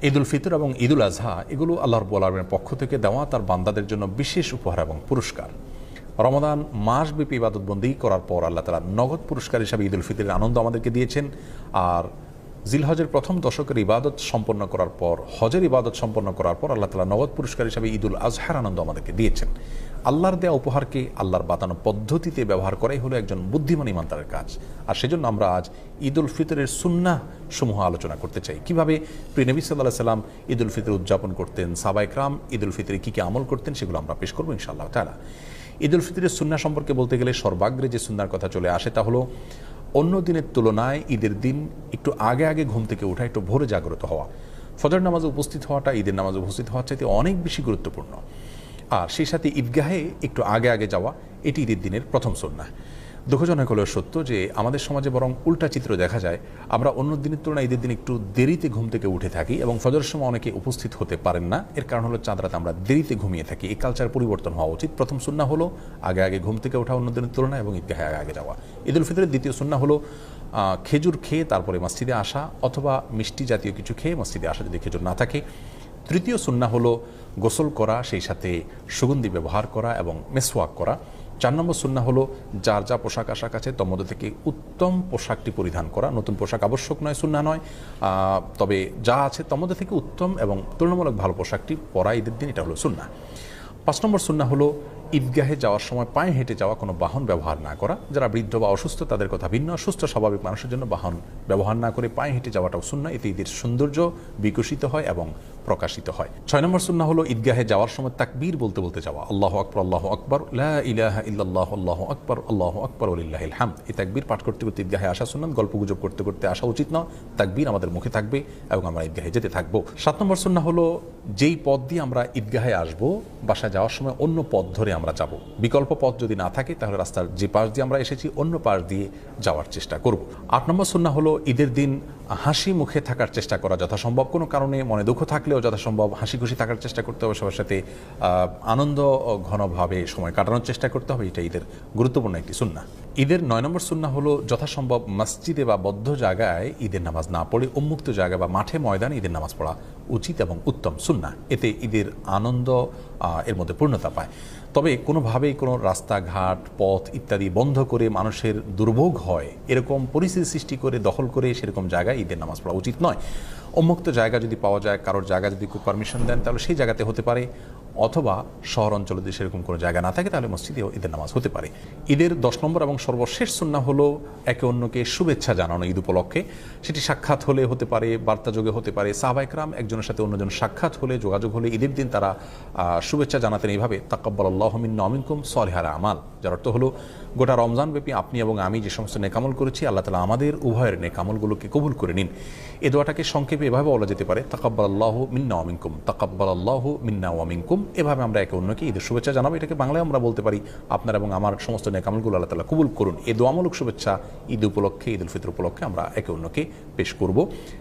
ঈদুল ফিতর এবং ঈদুল আজহা এগুলো আল্লাহ রাব্বুল আলামিনের পক্ষ থেকে দেওয়া তার বান্দাদের জন্য বিশেষ উপহার এবং পুরস্কার। রমাদান মাসব্যাপী ইবাদতবন্দি করার পর আল্লাহ তাআলা নগদ পুরস্কার হিসাবে ঈদুল ফিতরের আনন্দ আমাদেরকে দিয়েছেন। আর জিলহজের প্রথম দশকের ইবাদত সম্পন্ন করার পর, হজের ইবাদত সম্পন্ন করার পর আল্লাহ তাআলা নগদ পুরস্কার হিসাবে ঈদুল আজহার আনন্দ আমাদেরকে দিয়েছেন। আল্লাহর দেওয়া উপহারকে আল্লাহর বাতানো পদ্ধতিতে ব্যবহার করাই হলো একজন বুদ্ধিমান ইমানদারের কাজ। আর সেজন্য আমরা আজ ঈদুল ফিতরের সুন্নাহ সমূহ আলোচনা করতে চাই। কিভাবে প্রিয় নবী সাল্লাল্লাহু আলাইহি সাল্লাম ঈদুল ফিতর উদযাপন করতেন, সাহাবায়ে কেরাম ঈদুল ফিতরে কী কী আমল করতেন, সেগুলো আমরা পেশ করবো ইনশাআল্লাহ তাআলা। ঈদুল ফিতরের সুন্নাহ সম্পর্কে বলতে গেলে সর্বাগ্রে যে সুন্নাহর কথা চলে আসে তা হলো অন্য দিনের তুলনায় ঈদের দিন একটু আগে আগে ঘুম থেকে ওঠা, একটু ভোরে জাগ্রত হওয়া। ফজর নামাজে উপস্থিত হওয়াটা ঈদের নামাজে উপস্থিত হওয়ার চাইতে অনেক বেশি গুরুত্বপূর্ণ। আর সেই সাথে ঈদগাহে একটু আগে আগে যাওয়া, এটি ঈদের দিনের প্রথম সুন্নাহ। দুঃখজনক হলেও সত্য যে আমাদের সমাজে বরং উল্টা চিত্র দেখা যায়। আমরা অন্য দিনের তুলনায় ঈদের দিন একটু দেরিতে ঘুম থেকে উঠে থাকি এবং ফজরের সময় অনেকে উপস্থিত হতে পারেন না। এর কারণ হলো চাঁদ রাতে আমরা দেরিতে ঘুমিয়ে থাকি। এই কালচার পরিবর্তন হওয়া উচিত। প্রথম সুন্নাহ হলো আগে আগে ঘুম থেকে ওঠা অন্য দিনের তুলনায় এবং ঈদগাহে আগে আগে যাওয়া। ঈদুল ফিতরের দ্বিতীয় সুন্নাহ হলো খেজুর খেয়ে তারপরে মসজিদে আসা, অথবা মিষ্টি জাতীয় কিছু খেয়ে মসজিদে আসা যদি খেজুর না থাকে। তৃতীয় সুন্নাহ হলো গোসল করা, সেই সাথে সুগন্ধি ব্যবহার করা এবং মেসওয়াক করা। 4 নম্বর সুন্নাহ হলো যার যা পোশাক আশাক আছে তার মধ্যে থেকে উত্তম পোশাকটি পরিধান করা। নতুন পোশাক আবশ্যক নয়, সুন্নাহ নয়, তবে যা আছে তার মধ্যে থেকে উত্তম এবং তুলনামূলক ভালো পোশাকটি পরা ঈদের দিন, এটা হলো সুন্নাহ। 5 নম্বর সুন্নাহ হলো ঈদগাহে যাওয়ার সময় পায়ে হেঁটে যাওয়া, কোনো বাহন ব্যবহার না করা। যারা বৃদ্ধ বা অসুস্থ তাদের কথা ভিন্ন, সুস্থ স্বাভাবিক মানুষের জন্য বাহন ব্যবহার না করে পায়ে হেঁটে যাওয়াটাও সুন্নাহ। এতে ঈদের সৌন্দর্য বিকশিত হয় এবং প্রকাশিত হয়। 6 নম্বর সুন্নাহ হলো ঈদগাহে যাওয়ার সময় তাকবীর বলতে বলতে যাওয়া। আল্লাহু আকবার, আল্লাহু আকবার, লা ইলাহা ইল্লাল্লাহ, আল্লাহু আকবার, আল্লাহু আকবার ওয়া লিল্লাহিল হামদ। এই তাকবীর পাঠ করতে করতে ঈদগাহে আসা সুন্নাত। গল্পগুজব করতে করতে আসা উচিত নয়। তাকবীর আমাদের মুখে থাকবে এবং আমরা ঈদগাহে যেতে থাকবো। 7 নম্বর সুন্নাহ হলো যেই পথ দিয়ে আমরা ঈদগাহে আসবো, বাসায় যাওয়ার সময় অন্য পথ ধরে আমরা যাব। বিকল্প পথ যদি না থাকে তাহলে রাস্তার যে পাশ দিয়ে আমরা এসেছি অন্য পাশ দিয়ে যাওয়ার চেষ্টা করব। 8 নম্বর সুন্নাহ হলো ঈদের দিন হাসি মুখে থাকার চেষ্টা করা যথাসম্ভব। কোনো কারণে মনে দুঃখ থাকলেও যথাসম্ভব হাসি খুশি থাকার চেষ্টা করতে হবে, সবার সাথে আনন্দ ঘনভাবে সময় কাটানোর চেষ্টা করতে হবে। এটা ঈদের গুরুত্বপূর্ণ একটি সুন্নাহ। ঈদের 9 নম্বর সুন্নাহ হলো যথাসম্ভব মসজিদে বা বদ্ধ জায়গায় ঈদের নামাজ না পড়ে উন্মুক্ত জায়গা বা মাঠে ময়দানে ঈদের নামাজ পড়া উচিত এবং উত্তম সুন্নাহ। এতে ঈদের আনন্দ এর মধ্যে পূর্ণতা পায়। তবে কোনোভাবেই কোনো রাস্তাঘাট, পথ ইত্যাদি বন্ধ করে মানুষের দুর্ভোগ হয় এরকম পরিস্থিতি সৃষ্টি করে দখল করে সেরকম জায়গায় ঈদের নামাজ পড়া উচিত নয়। উন্মুক্ত জায়গা যদি পাওয়া যায়, কারোর জায়গা যদি খুব পারমিশন দেন তাহলে সেই জায়গাতে হতে পারে, অথবা শহর অঞ্চলে যদি সেরকম কোনো জায়গা না থাকে তাহলে মসজিদেও ঈদের নামাজ হতে পারে। ঈদের 10 নম্বর এবং সর্বশেষ সুন্নাহ হলো একে অন্যকে শুভেচ্ছা জানানো ঈদ উপলক্ষে। সেটি সাক্ষাৎ হলে হতে পারে, বার্তাযোগে হতে পারে। সাহাবায়ে কেরাম একজনের সাথে অন্যজন সাক্ষাৎ হলে, যোগাযোগ হলে ঈদের দিন তারা শুভেচ্ছা জানাতেন এইভাবে, তাকাব্বালাল্লাহু মিন্না ওয়া মিনকুম সালিহাল আমাল। যার অর্থ হলো গোটা রমজান ব্যাপী আপনি এবং আমি যে সমস্ত নেকামল করেছি আল্লাহ তাআলা আমাদের উভয়ের নেকামলগুলোকে কবুল করে নিন। এই দোয়াটাকে সংক্ষেপে এভাবে বলা যেতে পারে, তাকাব্বালাল্লাহু মিন্না ওয়া মিনকুম, তাকাব্বালাল্লাহু মিন্না ওয়া মিনকুম। এভাবে আমরা একে অন্যকে ঈদের শুভেচ্ছা জানাবো। এটাকে বাংলায় আমরা বলতে পারি, আপনার এবং আমার সমস্ত নেকামলগুলো আল্লাহ তাআলা কবুল করুন। এই দোয়ামূলক শুভেচ্ছা ঈদ উপলক্ষে, ঈদুল ফিতর উপলক্ষে আমরা একে অন্যকে পেশ করব।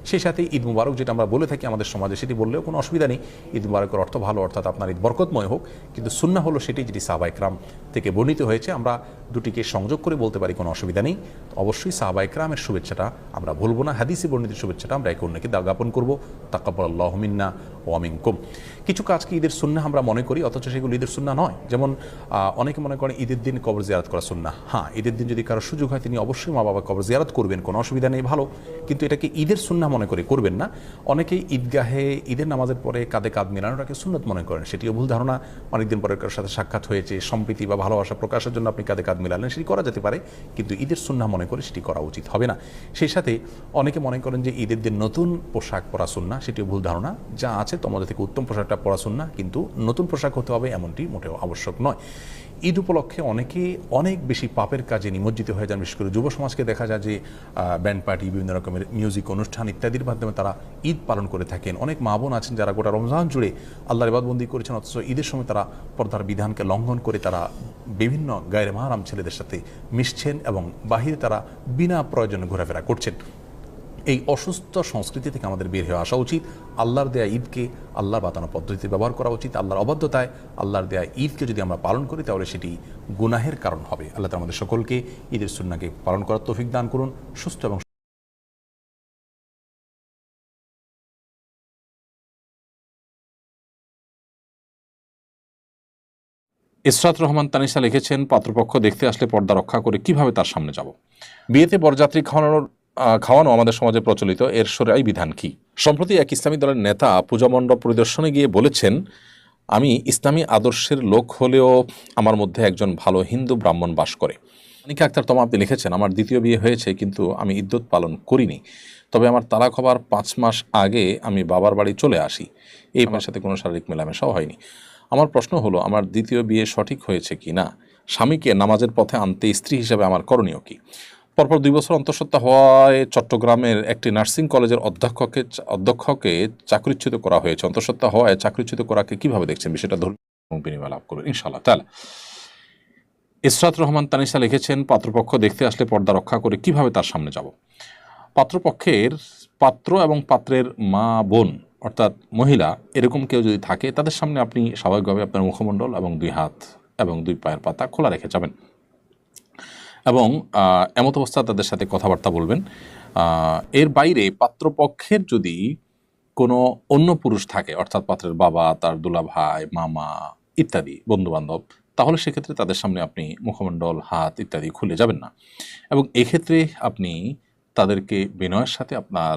সেই সাথে ঈদ মুবারক যেটা আমরা বলে থাকি আমাদের সমাজে, সেটি বললেও কোনো অসুবিধা নেই। ঈদ মুবারকের অর্থ ভালো, অর্থাৎ আপনার ঈদ বরকতময় হোক। কিন্তু সুন্নাহ হলো সেটি যেটি সাহাবায়ে কেরাম থেকে বর্ণিত হয়েছে। আমরা দুটিকে সংযোগ করে বলতে পারি, কোনো অসুবিধা নেই। অবশ্যই সাহাবায়ে কেরামের শুভেচ্ছাটা আমরা ভুলবো না। হাদিসে বর্ণিত শুভেচ্ছাটা আমরা একে অন্যকে জ্ঞাপন করবো, তাকাব্বালাল্লাহু মিন্না ওয়া মিনকুম। কিছু কাজকে ঈদের সুন্নাহ আমরা মনে করি, অথচ সেগুলো ঈদের সুন্নাহ নয়। যেমন অনেকে মনে করেন ঈদের দিন কবর জিয়ারত করা সুন্নাহ। হ্যাঁ, ঈদের দিন যদি কারো সুযোগ হয় তিনি অবশ্যই মা বাবা কবর জিয়ারত করবেন, কোনো অসুবিধা নেই, ভালো। কিন্তু এটাকে ঈদের সুন্নাহ মনে করে করবেন না। অনেকেই ঈদগাহে ঈদের নামাজের পরে কাঁধে কাঁধ মেলানোটাকে সুন্নত মনে করেন, সেটিও ভুল ধারণা। অনেকদিন পরে কারোর সাথে সাক্ষাৎ হয়েছে, সম্প্রীতি বা ভালোবাসা প্রকাশের জন্য আপনি কাঁধে কাঁধ মেলালেন, সেটি করা যেতে পারে, কিন্তু ঈদের সুন্নাহ মনে করে সেটি করা উচিত হবে না। সেই সাথে অনেকে মনে করেন যে ঈদের দিন নতুন পোশাক পরা সুন্নাহ, সেটিও ভুল ধারণা। যা আছে তোমাদের থেকে উত্তম পোশাকটা পরা সুন্নাহ, কিন্তু নতুন পোশাক হতে হবে এমনটি মোটেও আবশ্যক নয়। ঈদ উপলক্ষে অনেকে অনেক বেশি পাপের কাজে নিমজ্জিত হয়ে যান। বিশেষ করে যুব সমাজকে দেখা যায় যে ব্যান্ড পার্টি, বিভিন্ন রকমের মিউজিক অনুষ্ঠান ইত্যাদির মাধ্যমে তারা ঈদ পালন করে থাকেন। অনেক মা বোন আছেন যারা গোটা রমজান জুড়ে আল্লাহর ইবাদতবন্দি করেছেন, অথচ ঈদের সময় তারা পর্দার বিধানকে লঙ্ঘন করে তারা বিভিন্ন গায়রে মাহরাম ছেলেদের সাথে মিশছেন এবং বাহিরে তারা বিনা প্রয়োজনে ঘোরাফেরা করছেন। এই অসুস্থ সংস্কৃতি থেকে আমাদের বের হয়ে আসা উচিত। আল্লাহর দেয়া ঈদকে আল্লাহর বাতানো পদ্ধতিতে ব্যবহার করা উচিত। আল্লাহর অবাধ্যতায় আল্লাহর দেয়া ঈদকে যদি আমরা পালন করি তাহলে সেটি গুনাহের কারণ হবে। আল্লাহ তাআলা আমাদের সকলকে ঈদের সুন্নাহকে পালন করার তৌফিক দান করুন। সুস্থ এবং ইসরাত রহমান তানিশা লিখেছেন, পাত্রপক্ষ দেখতে আসলে পর্দা রক্ষা করে কিভাবে তার সামনে যাব। বিয়েতে বরযাত্রী খাওয়ানো আমাদের সমাজে প্রচলিত, এর শরীআই বিধান কি? সম্প্রতি এক ইসলামী দলের নেতা পূজা মণ্ডপ পরিদর্শনে গিয়ে বলেছেন, আমি ইসলামী আদর্শের লোক হলেও আমার মধ্যে একজন ভালো হিন্দু ব্রাহ্মণ বাস করে। অনিকা আক্তার তমা আপনি লিখেছেন, আমার দ্বিতীয় বিয়ে হয়েছে কিন্তু আমি ইদ্যত পালন করিনি, তবে আমার তালাক হবার 5 মাস আগে আমি বাবার বাড়ি চলে আসি। এই আমার সাথে কোনো শারীরিক মেলামেশাও হয়নি। আমার প্রশ্ন হলো, আমার দ্বিতীয় বিয়ে সঠিক হয়েছে কি না? স্বামীকে নামাজের পথে আনতে স্ত্রী হিসেবে আমার করণীয় কি? পরপর 2 বছর অন্তঃসত্ত্বা হওয়ায় চট্টগ্রামের একটি নার্সিং কলেজের অধ্যক্ষকে চাকরিচ্যুত করা হয়েছে। অন্তঃসত্ত্বা হওয়ায় চাকরিচ্যুত করাকে কিভাবে দেখছেন? বিষয়টা ধর্মীয় বিনিময় লাভ করবেন ইনশাআল্লাহ তাআলা। ইসরাত রহমান তানিশা লিখেছেন, পাত্রপক্ষ দেখতে আসলে পর্দা রক্ষা করে কিভাবে তার সামনে যাব। পাত্রপক্ষের পাত্র এবং পাত্রের মা বোন অর্থাৎ মহিলা এরকম কেউ যদি থাকে, তাদের সামনে আপনি স্বাভাবিকভাবে আপনার মুখমণ্ডল এবং 2 হাত এবং 2 পায়ের পাতা খোলা রেখে যাবেন এবং এমত অবস্থা তাদের সাথে কথাবার্তা বলবেন। এর বাইরে পাত্রপক্ষের যদি কোনো অন্য পুরুষ থাকে, অর্থাৎ পাত্রের বাবা, তার দুলা ভাই, মামা ইত্যাদি বন্ধুবান্ধব, তাহলে সেক্ষেত্রে তাদের সামনে আপনি মুখমণ্ডল, হাত ইত্যাদি খুলে যাবেন না। এবং এক্ষেত্রে আপনি তাদেরকে বিনয়ের সাথে আপনার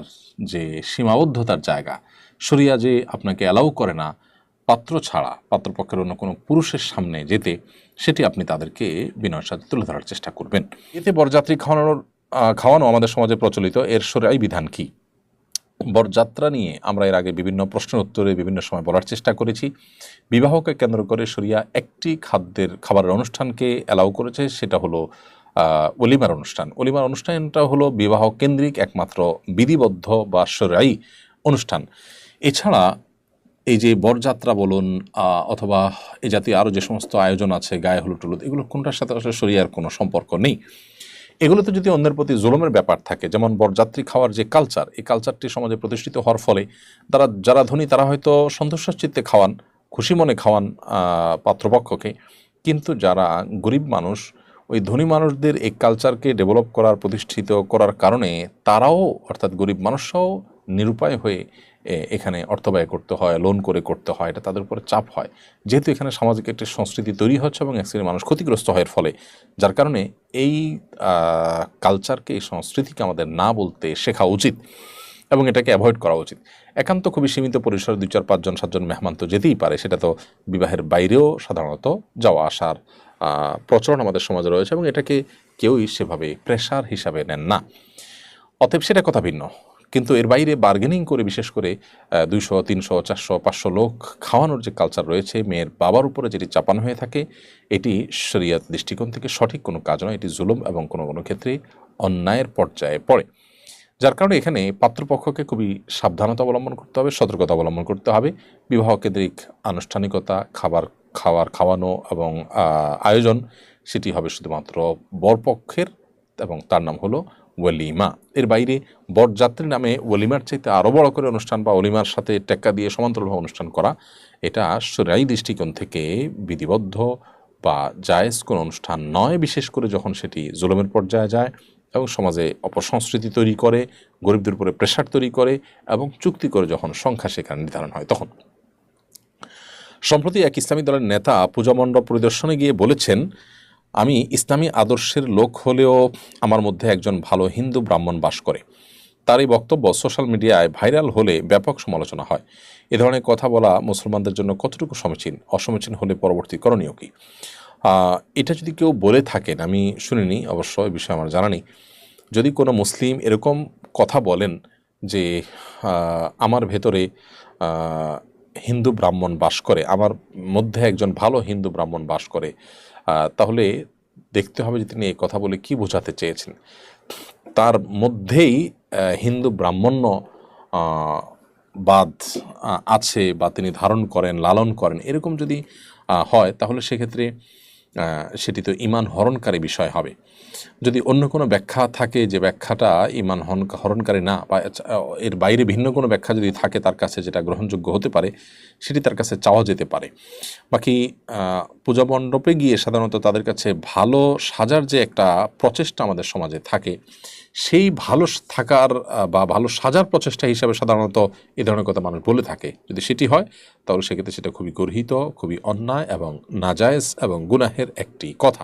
যে সীমাবদ্ধতার জায়গা, শরিয়া যে আপনাকে অ্যালাউ করে না পাত্র ছাড়া পাত্রপক্ষের অন্য কোনো পুরুষের সামনে যেতে, সেটি আপনি তাদেরকে বিনয়ের সাথে তুলে ধরার চেষ্টা করবেন। এতে বরযাত্রী খাওয়ানো আমাদের সমাজে প্রচলিত, এর শরীআই বিধান কি? বরযাত্রা নিয়ে আমরা এর আগে বিভিন্ন প্রশ্নের উত্তরে বিভিন্ন সময় বলার চেষ্টা করেছি। বিবাহকে কেন্দ্র করে শরিয়া একটি খাবারের অনুষ্ঠানকে অ্যালাউ করেছে, সেটা হলো ওলিমার অনুষ্ঠান। ওলিমার অনুষ্ঠানটা হলো বিবাহ কেন্দ্রিক একমাত্র বিধিবদ্ধ বা শরীআই অনুষ্ঠান। এছাড়া এই যে বরযাত্রা বলুন অথবা এই জাতীয় আরও যে সমস্ত আয়োজন আছে, গায়ে হলুদ টুলুদ, এগুলো কোনটার সাথে আসলে শরিয়ার কোনো সম্পর্ক নেই। এগুলোতে যদি অন্যের প্রতি জুলুমের ব্যাপার থাকে, যেমন বরযাত্রী খাওয়ার যে কালচার, এই কালচারটি সমাজে প্রতিষ্ঠিত হওয়ার ফলে যারা ধনী তারা হয়তো সন্তুষ্ট চিত্তে খাওয়ান, খুশি মনে খাওয়ান পাত্রপক্ষকে, কিন্তু যারা গরিব মানুষ, ওই ধনী মানুষদের এই কালচারকে ডেভেলপ করার, প্রতিষ্ঠিত করার কারণে তারাও অর্থাৎ গরিব মানুষরাও নিরুপায় হয়ে এখানে অর্থ ব্যয় করতে হয়, লোন করে করতে হয়, এটা তাদের উপরে চাপ হয়। যেহেতু এখানে সামাজিক একটি সংস্কৃতি তৈরি হচ্ছে এবং এক শ্রেণীর মানুষ ক্ষতিগ্রস্ত হয় এর ফলে, যার কারণে এই কালচারকে, এই সংস্কৃতিকে আমাদের না বলতে শেখা উচিত এবং এটাকে অ্যাভয়েড করা উচিত। একান্ত খুবই সীমিত পরিসরে 2, 4, 5 জন 7 জন মেহমান তো যেতেই পারে, সেটা তো বিবাহের বাইরেও সাধারণত যাওয়া আসার প্রচলন আমাদের সমাজে রয়েছে এবং এটাকে কেউই সেভাবে প্রেশার হিসাবে নেন না। অতএব সেটা কথা ভিন্ন, কিন্তু এর বাইরে বার্গেনিং করে, বিশেষ করে 200, 300, 400, 500 লোক খাওয়ানোর যে কালচার রয়েছে, মেয়ের বাবার উপরে যেটি চাপানো হয়ে থাকে, এটি শরিয়াত দৃষ্টিকোণ থেকে সঠিক কোনো কাজ নয়, এটি জুলুম এবং কোনো কোনো ক্ষেত্রে অন্যায়ের পর্যায়ে পড়ে। যার কারণে এখানে পাত্রপক্ষকে খুবই সাবধানতা অবলম্বন করতে হবে, সতর্কতা অবলম্বন করতে হবে। বিবাহ কেন্দ্রিক আনুষ্ঠানিকতা, খাওয়ানো এবং আয়োজন, সেটি হবে শুধুমাত্র বরপক্ষের এবং তার নাম হলো ওয়ালিমা। এর বাইরে বরযাত্রীর নামে ওয়ালিমার চাইতে আরও বড় করে অনুষ্ঠান বা ওয়ালিমার সাথে টেক্কা দিয়ে সমান্তরালভাবে অনুষ্ঠান করা, এটা শরীআই দৃষ্টিকোণ থেকে বিধিবদ্ধ বা জায়েজ কোনো অনুষ্ঠান নয়, বিশেষ করে যখন সেটি জুলুমের পর্যায়ে যায় এবং সমাজে অপসংস্কৃতি তৈরি করে, গরিবদের উপরে প্রেশার তৈরি করে এবং চুক্তি করে যখন সংখ্যা সেখানে নির্ধারণ হয় তখন। সম্প্রতি এক ইসলামী দলের নেতা পূজা মণ্ডপ পরিদর্শনে গিয়ে বলেছেন, আমি ইসলামী আদর্শের লোক হলেও আমার মধ্যে একজন ভালো হিন্দু ব্রাহ্মণ বাস করে। তার এই বক্তব্য সোশ্যাল মিডিয়ায় ভাইরাল হলে ব্যাপক সমালোচনা হয়। এ ধরনের কথা বলা মুসলমানদের জন্য কতটুকু সমীচীন, অসমীচীন হলে পরবর্তী করণীয় কি? এটা যদি কেউ বলে থাকেন, আমি শুনিনি অবশ্য, এই বিষয়ে আমার জানা নেই। যদি কোনো মুসলিম এরকম কথা বলেন যে আমার ভেতরে হিন্দু ব্রাহ্মণ বাস করে, আমার মধ্যে একজন ভালো হিন্দু ব্রাহ্মণ বাস করে, তাহলে দেখতে হবে যে তিনি এই কথা বলে কি বোঝাতে চেয়েছেন। তার মধ্যেই হিন্দু ব্রাহ্মণ্য বাদ আছে বা তিনি ধারণ করেন, লালন করেন, এরকম যদি হয়, তাহলে সেক্ষেত্রে সেটি তো ঈমান হরণকারী বিষয় হবে। যদি অন্য কোনো ব্যাখ্যা থাকে যে ব্যাখ্যাটা ঈমান হরণকারী না, বা এর বাইরে ভিন্ন কোনো ব্যাখ্যা যদি থাকে তার কাছে যেটা গ্রহণযোগ্য হতে পারে, সেটি তার কাছে চাওয়া যেতে পারে। বাকি পূজা মণ্ডপে গিয়ে সাধারণত তাদের কাছে ভালো সাজার যে একটা প্রচেষ্টা আমাদের সমাজে থাকে, সেই ভালো থাকার বা ভালো সাজার প্রচেষ্টা হিসাবে সাধারণত এই ধরনের কথা মানুষ বলে থাকে। যদি সেটি হয় তাহলে সেক্ষেত্রে সেটা খুবই গর্হিত, খুবই অন্যায় এবং নাজায়েজ এবং গুনাহের একটি কথা।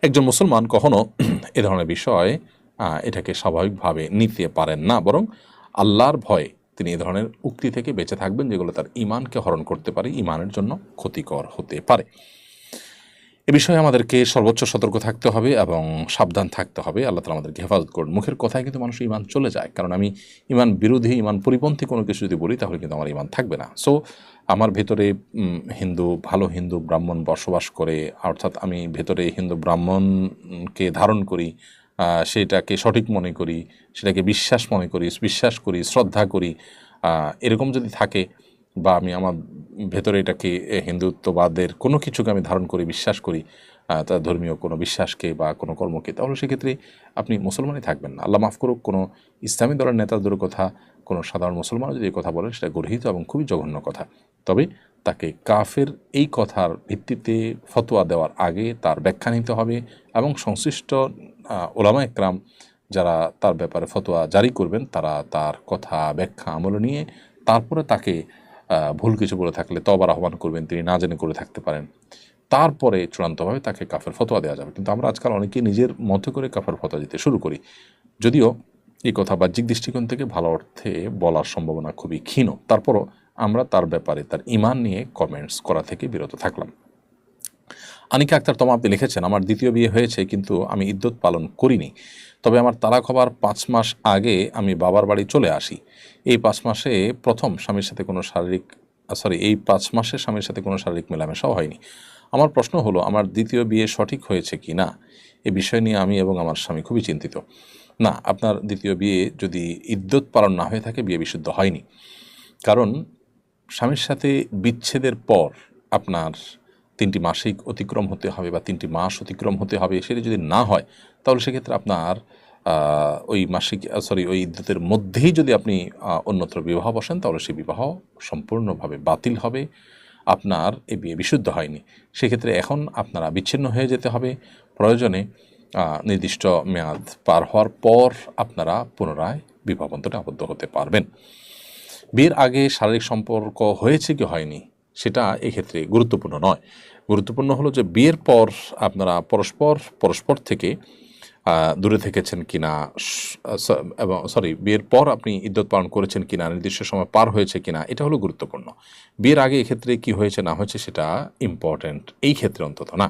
একজন মুসলমান কখনো এ ধরনের বিষয় এটাকে স্বাভাবিকভাবে নিতে পারেন না, বরং আল্লাহর ভয়ে তিনি এ ধরনের উক্তি থেকে বেঁচে থাকবেন যেগুলো তার ঈমানকে হরণ করতে পারে, ঈমানের জন্য ক্ষতিকর হতে পারে। এ বিষয়ে আমাদেরকে সর্বোচ্চ সতর্ক থাকতে হবে এবং সাবধান থাকতে হবে। আল্লাহ তাআলা আমাদেরকে হেফাজত করুন। মুখের কথায় কিন্তু মানুষের ঈমান চলে যায়, কারণ আমি ঈমান বিরোধী, ঈমান পরিপন্থী কোনো কিছু যদি বলি তাহলে কিন্তু আমার ঈমান থাকবে না। সো আমার ভেতরে ভালো হিন্দু ব্রাহ্মণ বসবাস করে, অর্থাৎ আমি ভেতরে হিন্দু ব্রাহ্মণকে ধারণ করি, সেটাকে সঠিক মনে করি, সেটাকে বিশ্বাস মনে করি, বিশ্বাস করি, শ্রদ্ধা করি, এরকম যদি থাকে, বা আমি আমার ভেতরে এটাকে হিন্দুত্ববাদের কোনো কিছুকে আমি ধারণ করি, বিশ্বাস করি, তার ধর্মীয় কোনো বিশ্বাসকে বা কোনো কর্মকে, তাহলে সেক্ষেত্রে আপনি মুসলমানই থাকবেন না। আল্লাহ মাফ করুক, কোনো ইসলামী দলের নেতাদের কথা কোনো সাধারণ মুসলমান যদি এই কথা বলেন সেটা গর্হিত এবং খুবই জঘন্য কথা। তবে তাকে কাফের এই কথার ভিত্তিতে ফতোয়া দেওয়ার আগে তার ব্যাখ্যা নিতে হবে এবং সংশ্লিষ্ট ওলামা একরাম যারা তার ব্যাপারে ফতোয়া জারি করবেন তারা তার কথা ব্যাখ্যা আমলে নিয়ে তারপরে তাকে ভুল কিছু বলে থাকলে তওবার আহ্বান করবেন, তিনি না জেনে করে থাকতে পারেন, তারপরে চূড়ান্তভাবে তাকে কাফের ফতোয়া দেওয়া যাবে। কিন্তু আমরা আজকাল অনেকেই নিজের মতো করে কাফের ফতোয়া দিতে শুরু করি, যদিও এই কথা বাহ্যিক দৃষ্টিকোণ থেকে ভালো অর্থে বলার সম্ভাবনা খুবই ক্ষীণ। তারপরও আমরা তার ব্যাপারে তার ঈমান নিয়ে কমেন্টস করা থেকে বিরত থাকলাম। আনিকা আক্তার তমা আপনি লিখেছেন, আমার দ্বিতীয় বিয়ে হয়েছে কিন্তু আমি ইদ্যত পালন করিনি। তবে আমার তালাক হবার 5 মাস আগে আমি বাবার বাড়ি চলে আসি। এই 5 মাসে প্রথম স্বামীর সাথে কোনো এই 5 মাসে স্বামীর সাথে কোনো শারীরিক মেলামেশাও হয়নি। আমার প্রশ্ন হলো, আমার দ্বিতীয় বিয়ে সঠিক হয়েছে কি না? এ বিষয় নিয়ে আমি এবং আমার স্বামী খুবই চিন্তিত। না, আপনার দ্বিতীয় বিয়ে যদি ইদ্যত পালন না হয়ে থাকে, বিয়ে বিশুদ্ধ হয়নি। কারণ স্বামীর সাথে বিচ্ছেদের পর আপনার 3টি মাসিক অতিক্রম হতে হবে বা 3টি মাস অতিক্রম হতে হবে। সেটা যদি না হয় তাহলে সেক্ষেত্রে আপনার ওই ইদ্যতের মধ্যেই যদি আপনি অন্যত্র বিবাহ বসেন তাহলে সেই বিবাহ সম্পূর্ণভাবে বাতিল হবে, আপনার এই বিয়ে বিশুদ্ধ হয়নি। সেক্ষেত্রে এখন আপনারা বিচ্ছিন্ন হয়ে যেতে হবে। প্রয়োজনে নির্দিষ্ট মেয়াদ পার হওয়ার পর আপনারা পুনরায় বিবাহ বন্ধনে আবদ্ধ হতে পারবেন। বিয়ের আগে শারীরিক সম্পর্ক হয়েছে কি হয়নি সেটা এক্ষেত্রে গুরুত্বপূর্ণ নয়। গুরুত্বপূর্ণ হলো যে বিয়ের পর আপনারা পরস্পর থেকে দূরে থেকেছেন কিনা, বিয়ের পর আপনি ইদ্যত পালন করেছেন কিনা, নির্দিষ্ট সময় পার হয়েছে কিনা, এটা হলো গুরুত্বপূর্ণ। বিয়ের আগে এক্ষেত্রে কি হয়েছে না হয়েছে সেটা ইম্পর্ট্যান্ট এই ক্ষেত্রে অন্তত না।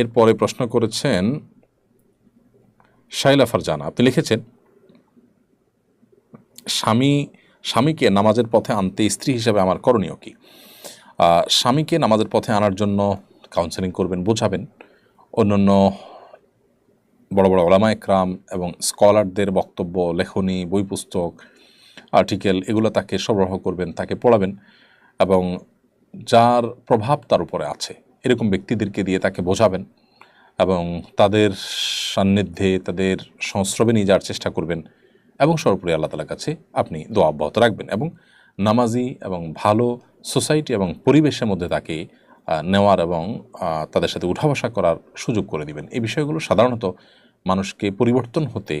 এরপরে প্রশ্ন করেছেন শাইলা ফারজানা, আপনি লিখেছেন, স্বামীকে নামাজের পথে আনতে স্ত্রী হিসাবে আমার করণীয় কি? স্বামীকে নামাজের পথে আনার জন্য কাউন্সেলিং করবেন, বোঝাবেন। অন্যান্য বড় বড় ওলামা একরাম এবং স্কলারদের বক্তব্য, লেখনী, বই পুস্তক, আর্টিকেল এগুলো তাকে সরবরাহ করবেন, তাকে পড়াবেন এবং যার প্রভাব তার উপরে আছে এরকম ব্যক্তিদেরকে দিয়ে তাকে বোঝাবেন এবং তাদের সান্নিধ্যে তাদের সংস্রবে নিয়ে যাওয়ার চেষ্টা করবেন এবং সর্বোপরি আল্লাহ তাআলার কাছে আপনি দোয়া অব্যাহত রাখবেন এবং নামাজি এবং ভালো সোসাইটি এবং পরিবেশের মধ্যে তাকে নেওয়ার এবং তাদের সাথে উঠা বসা করার সুযোগ করে দিবেন। এই বিষয়গুলো সাধারণত মানুষকে পরিবর্তন হতে